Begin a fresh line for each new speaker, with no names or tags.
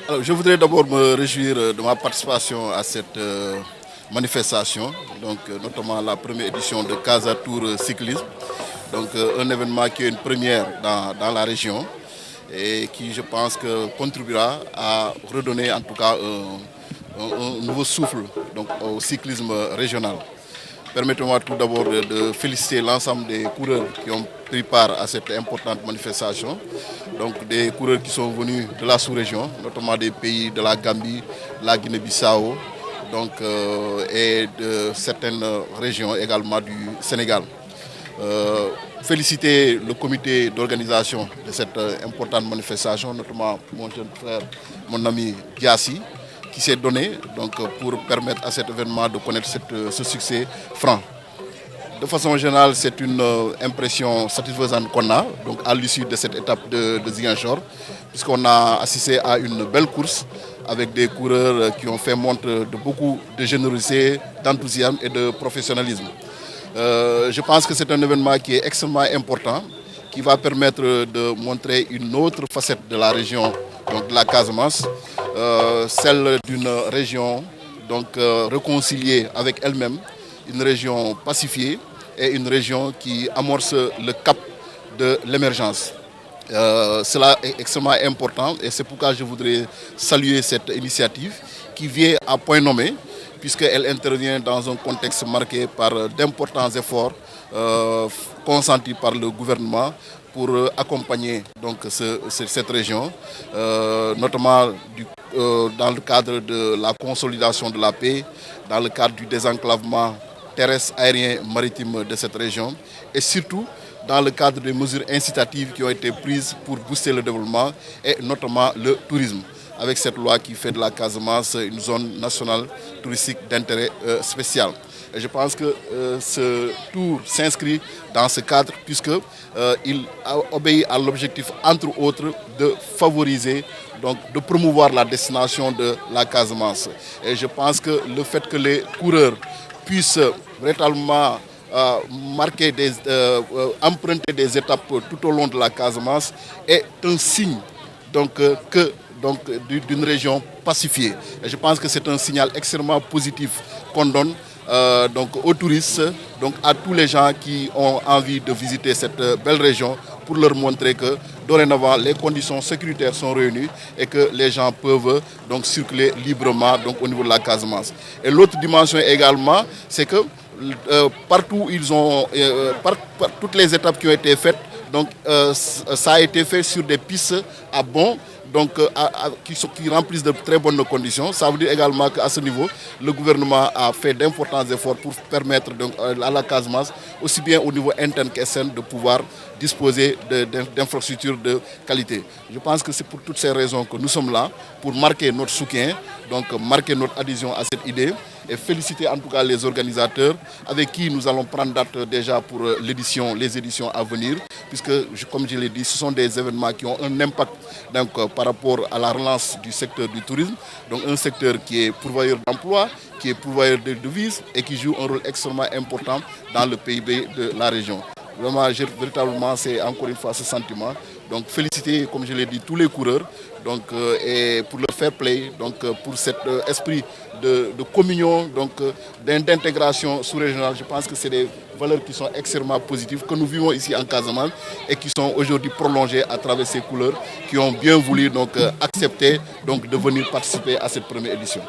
Alors, je voudrais d'abord me réjouir de ma participation à cette manifestation, donc notamment la première édition de Casa Tour Cyclisme, donc un événement qui est une première dans la région et qui, je pense, contribuera à redonner en tout cas un nouveau souffle donc, au cyclisme régional. Permettez-moi tout d'abord de féliciter l'ensemble des coureurs qui ont pris part à cette importante manifestation. Donc des coureurs qui sont venus de la sous-région, notamment des pays de la Gambie, la Guinée-Bissau, et de certaines régions également du Sénégal. Féliciter le comité d'organisation de cette importante manifestation, notamment mon jeune frère, mon ami Diassi, qui s'est donné donc, pour permettre à cet événement de connaître ce succès franc. De façon générale, c'est une impression satisfaisante qu'on a donc à l'issue de cette étape de Ziguinchor, puisqu'on a assisté à une belle course avec des coureurs qui ont fait montre de beaucoup de générosité, d'enthousiasme et de professionnalisme. Je pense que c'est un événement qui est extrêmement important, qui va permettre de montrer une autre facette de la région, donc de la Casamance, celle d'une région donc, réconciliée avec elle-même, une région pacifiée et une région qui amorce le cap de l'émergence. Cela est extrêmement important et c'est pourquoi je voudrais saluer cette initiative qui vient à point nommé, puisqu'elle intervient dans un contexte marqué par d'importants efforts consentis par le gouvernement pour accompagner donc, cette région, notamment dans le cadre de la consolidation de la paix, dans le cadre du désenclavement terrestre, aérien, maritime de cette région et surtout dans le cadre des mesures incitatives qui ont été prises pour booster le développement et notamment le tourisme, avec cette loi qui fait de la Casamance une zone nationale touristique d'intérêt spécial. Et je pense que ce tour s'inscrit dans ce cadre puisqu'il obéit à l'objectif, entre autres, de favoriser, donc de promouvoir la destination de la Casamance. Et je pense que le fait que les coureurs puissent véritablement emprunter des étapes tout au long de la Casamance est un signe d'une région pacifiée. Et je pense que c'est un signal extrêmement positif qu'on donne aux touristes, donc à tous les gens qui ont envie de visiter cette belle région pour leur montrer que dorénavant les conditions sécuritaires sont réunies et que les gens peuvent donc circuler librement donc, au niveau de la Casamance. Et l'autre dimension également, c'est que partout ils ont, par toutes les étapes qui ont été faites, donc ça a été fait sur des pistes à bond, donc, qui remplissent de très bonnes conditions. Ça veut dire également qu'à ce niveau, le gouvernement a fait d'importants efforts pour permettre donc, à la Casamance, aussi bien au niveau interne qu'externe, de pouvoir disposer d'infrastructures de qualité. Je pense que c'est pour toutes ces raisons que nous sommes là, pour marquer notre soutien, donc marquer notre adhésion à cette idée et féliciter en tout cas les organisateurs avec qui nous allons prendre date déjà pour les éditions à venir, puisque, comme je l'ai dit, ce sont des événements qui ont un impact donc, par rapport à la relance du secteur du tourisme, donc un secteur qui est pourvoyeur d'emplois, qui est pourvoyeur de devises et qui joue un rôle extrêmement important dans le PIB de la région. Vraiment, véritablement, c'est encore une fois ce sentiment. Donc, féliciter, comme je l'ai dit, tous les coureurs donc, et pour leur fair play, donc, pour cet esprit de communion, d'intégration sous-régionale. Je pense que c'est des valeurs qui sont extrêmement positives, que nous vivons ici en Casamance et qui sont aujourd'hui prolongées à travers ces couleurs qui ont bien voulu donc, accepter donc, de venir participer à cette première édition.